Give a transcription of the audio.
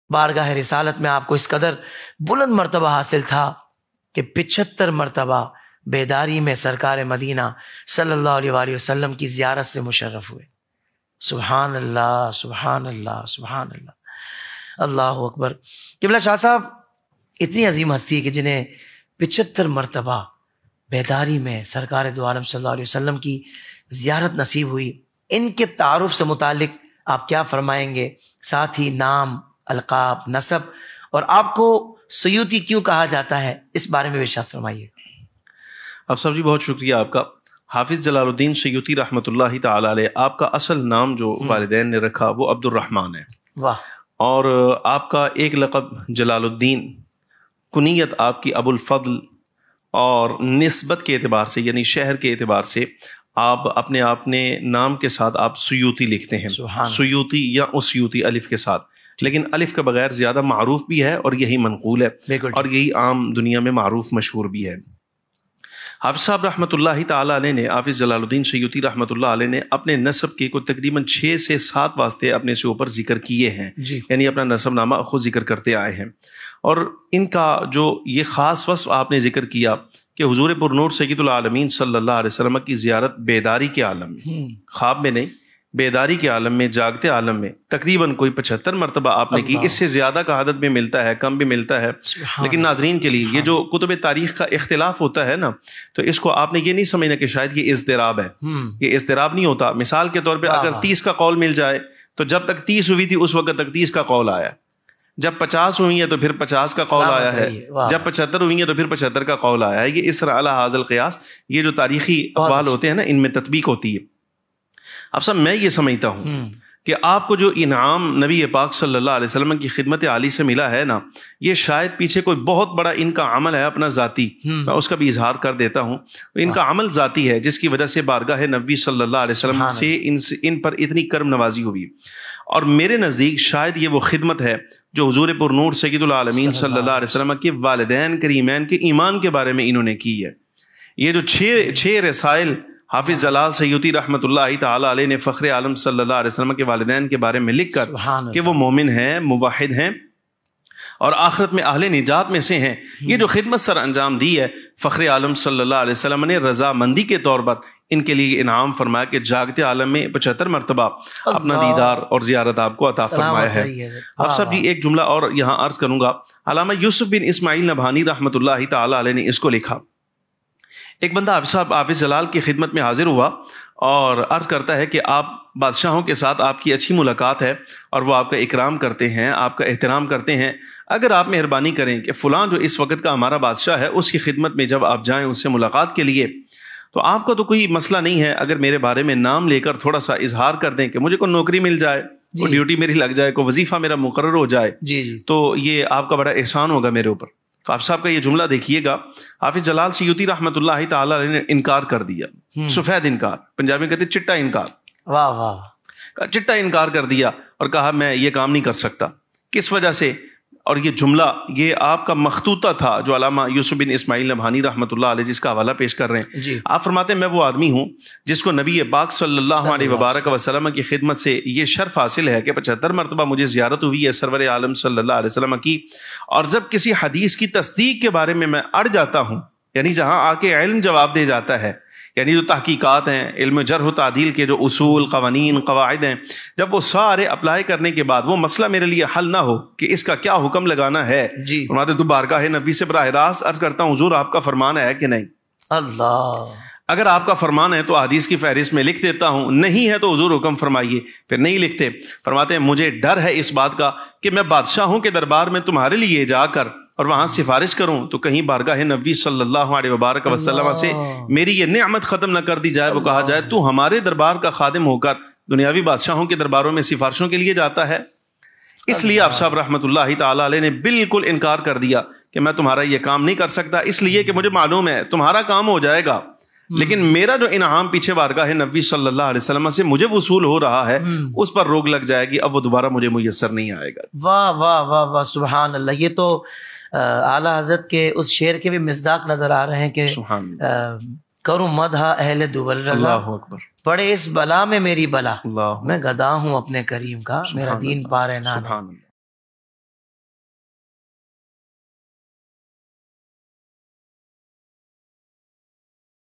بارگاہ رسالت میں آپ کو اس قدر بلند مرتبہ حاصل تھا کہ 75 مرتبہ بیداری میں سرکار مدینہ صلی اللہ علیہ وآلہ وسلم کی زیارت سے مشرف ہوئے۔ سبحان اللہ، سبحان اللہ، سبحان اللہ، اللہ اکبر۔ قبلہ شاہ صاحب اتنی عظیم ہستی کہ جنہیں 75 مرتبہ بیداری میں سرکار دو عالم صلی اللہ علیہ وسلم کی زیارت نصیب ہوئی، ان کے تعارف سے متعلق آپ کیا فرمائیں گے؟ ساتھ ہی نام، القاب، نسب اور آپ کو سیوطی کیوں کہا جاتا ہے، اس بارے میں ارشاد فرمائیے۔ افسر جی بہت شکریہ آپ کا۔ حافظ جلال الدین سیوطی رحمۃ اللہ تعالی علیہ، آپ کا اصل نام جو والدین نے رکھا وہ عبد الرحمن ہے، واہ، اور آپ کا ایک لقب جلال الدین، کنیت آپ کی ابو الفضل، اور نسبت کے اعتبار سے یعنی شہر کے اعتبار سے آپ اپنے نام کے ساتھ آپ سیوطی لکھتے ہیں، سیوطی یا اسیوطی الف کے ساتھ، لیکن الف کے بغیر زیادہ معروف بھی ہے اور یہی منقول ہے اور یہی عام دنیا میں معروف مشہور بھی ہے۔ حافظ صاحب رحمۃ اللہ تعالی علیہ نے، حافظ جلال الدین سیوطی رحمۃ اللہ علیہ نے اپنے نسب کے کوئی تقریباً 6 سے 7 واسطے اپنے سے اوپر ذکر کیے ہیں، یعنی اپنا نسب نامہ خود ذکر کرتے آئے ہیں، اور ان کا جو یہ خاص وصف آپ نے ذکر کیا کہ حضور پرنور سید العالمین صلی اللہ علیہ وسلم کی زیارت بیداری کے عالم میں، خواب میں نہیں، بیداری کے عالم میں، جاگتے عالم میں تقریباً کوئی 75 مرتبہ آپ نے کی۔ اس سے زیادہ کا عدد بھی ملتا ہے، کم بھی ملتا ہے، لیکن ناظرین کے لیے یہ جو کتب تاریخ کا اختلاف ہوتا ہے نا، تو اس کو آپ نے یہ نہیں سمجھنا کہ شاید یہ اضطراب ہے، یہ اضطراب نہیں ہوتا۔ مثال کے طور پہ اگر 30 کا قول مل جائے تو جب تک 30 ہوئی تھی اس وقت تک 30 کا قول آیا، جب 50 ہوئی ہے تو پھر 50 کا قول آیا ہے، جب 75 ہوئی ہے تو پھر 75 کا قول آیا ہے۔ یہ اس طرح علی ھذا القیاس، یہ جو تاریخی اقوال ہوتے ہیں نا، ان میں تطبیق ہوتی ہے۔ اب سب میں یہ سمجھتا ہوں کہ آپ کو جو انعام نبی پاک صلی اللہ علیہ وسلم کی خدمت عالی سے ملا ہے نا، یہ شاید پیچھے کوئی بہت بڑا ان کا عمل ہے اپنا ذاتی، میں اس کا بھی اظہار کر دیتا ہوں۔ ان کا عمل ذاتی ہے جس کی وجہ سے بارگاہ نبی صلی اللہ علیہ وسلم سے ان پر اتنی کرم نوازی ہوئی، اور میرے نزدیک شاید یہ وہ خدمت ہے جو حضور پرنور سید العالمین صلی اللہ علیہ وسلم کے والدین کریمین کے ایمان کے بارے میں انہوں نے کی ہے۔ یہ جو 6 رسائل حافظ جلال سیوطی رحمۃ اللہ تعالی علیہ نے فخر عالم صلی اللہ علیہ وسلم کے والدین کے بارے میں لکھ کر کہ وہ مومن ہیں، موحد ہیں اور آخرت میں اہل نجات میں سے ہیں، یہ جو خدمت سر انجام دی ہے، فخر عالم صلی اللہ علیہ وسلم نے رضامندی کے طور پر ان کے لیے انعام فرمایا کہ جاگتے عالم میں 75 مرتبہ اپنا دیدار اور زیارت آپ کو عطا فرمایا ہے۔ اب صاحب جی ایک جملہ اور یہاں عرض کروں گا، علامہ یوسف بن اسماعیل نبہانی رحمۃ اللہ تعالی علیہ نے اس کو لکھا۔ ایک بندہ حافظ جلال کی خدمت میں حاضر ہوا اور عرض کرتا ہے کہ آپ بادشاہوں کے ساتھ آپ کی اچھی ملاقات ہے اور وہ آپ کا اکرام کرتے ہیں، آپ کا احترام کرتے ہیں، اگر آپ مہربانی کریں کہ فلاں جو اس وقت کا ہمارا بادشاہ ہے اس کی خدمت میں جب آپ جائیں اس سے ملاقات کے لیے، تو آپ کا تو کوئی مسئلہ نہیں ہے اگر میرے بارے میں نام لے کر تھوڑا سا اظہار کر دیں کہ مجھے کوئی نوکری مل جائے، کوئی ڈیوٹی میری لگ جائے، کوئی وظیفہ میرا مقرر ہو جائے، تو یہ آپ کا بڑا احسان ہوگا میرے اوپر۔ تو آپ صاحب کا یہ جملہ دیکھیے گا، حافظ جلال سیوطی رحمۃ اللہ تعالی علیہ نے انکار کر دیا، سفید انکار، پنجابی میں کہتے چٹا انکار، واہ واہ، چٹا انکار کر دیا اور کہا میں یہ کام نہیں کر سکتا۔ کس وجہ سے؟ اور یہ جملہ یہ آپ کا مخطوطہ تھا جو علامہ یوسف بن اسماعیل نبہانی رحمۃ اللہ علیہ جس کا حوالہ پیش کر رہے ہیں۔ آپ فرماتے ہیں میں وہ آدمی ہوں جس کو نبی پاک صلی اللہ علیہ وبارک وسلم کی خدمت سے یہ شرف حاصل ہے کہ 75 مرتبہ مجھے زیارت ہوئی ہے سرور عالم صلی اللہ علیہ وسلم کی، اور جب کسی حدیث کی تصدیق کے بارے میں اڑ جاتا ہوں، یعنی جہاں آ کے علم جواب دے جاتا ہے، یعنی جو تحقیقات ہیں، علم جرح و تعدیل کے جو اصول، قوانین، قواعد ہیں، جب وہ سارے اپلائی کرنے کے بعد وہ مسئلہ میرے لیے حل نہ ہو کہ اس کا کیا حکم لگانا ہے، فرماتے تو بارگاہ نبی سے براہ راست عرض کرتا ہوں حضور آپ کا فرمان ہے کہ نہیں؟ اللہ، اگر آپ کا فرمان ہے تو حدیث کی فہرست میں لکھ دیتا ہوں، نہیں ہے تو حضور حکم فرمائیے، پھر نہیں لکھتے۔ فرماتے ہیں مجھے ڈر ہے اس بات کا کہ میں بادشاہوں کے دربار میں تمہارے لیے جا کر اور وہاں سفارش کروں تو کہیں بارگاہ نبی صلی اللہ علیہ وبارک وسلم سے میری یہ نعمت ختم نہ کر دی جائے، وہ کہا جائے تو ہمارے دربار کا خادم ہو کر دنیاوی بادشاہوں کے درباروں میں سفارشوں کے لیے جاتا ہے۔ اس لیے آپ صاحب رحمۃ اللہ تعالی علیہ نے بالکل انکار کر دیا کہ میں تمہارا یہ کام نہیں کر سکتا، اس لیے کہ مجھے معلوم ہے تمہارا کام ہو جائے گا، لیکن میرا جو انعام پیچھے بارگاہ نبی صلی اللہ علیہ وسلم سے مجھے وصول ہو رہا ہے اس پر روک لگ جائے گی، اب وہ دوبارہ مجھے میسر نہیں آئے گا۔ واہ واہ واہ واہ، سبحان اللہ۔ یہ تو اعلیٰ حضرت کے اس شعر کے بھی مصداق نظر آ رہے ہیں کہ کروں مدح اہل دوبل رضا، پڑے اس بلا میں میری بلا، میں گدا ہوں اپنے کریم کا، میرا دین پارے نہ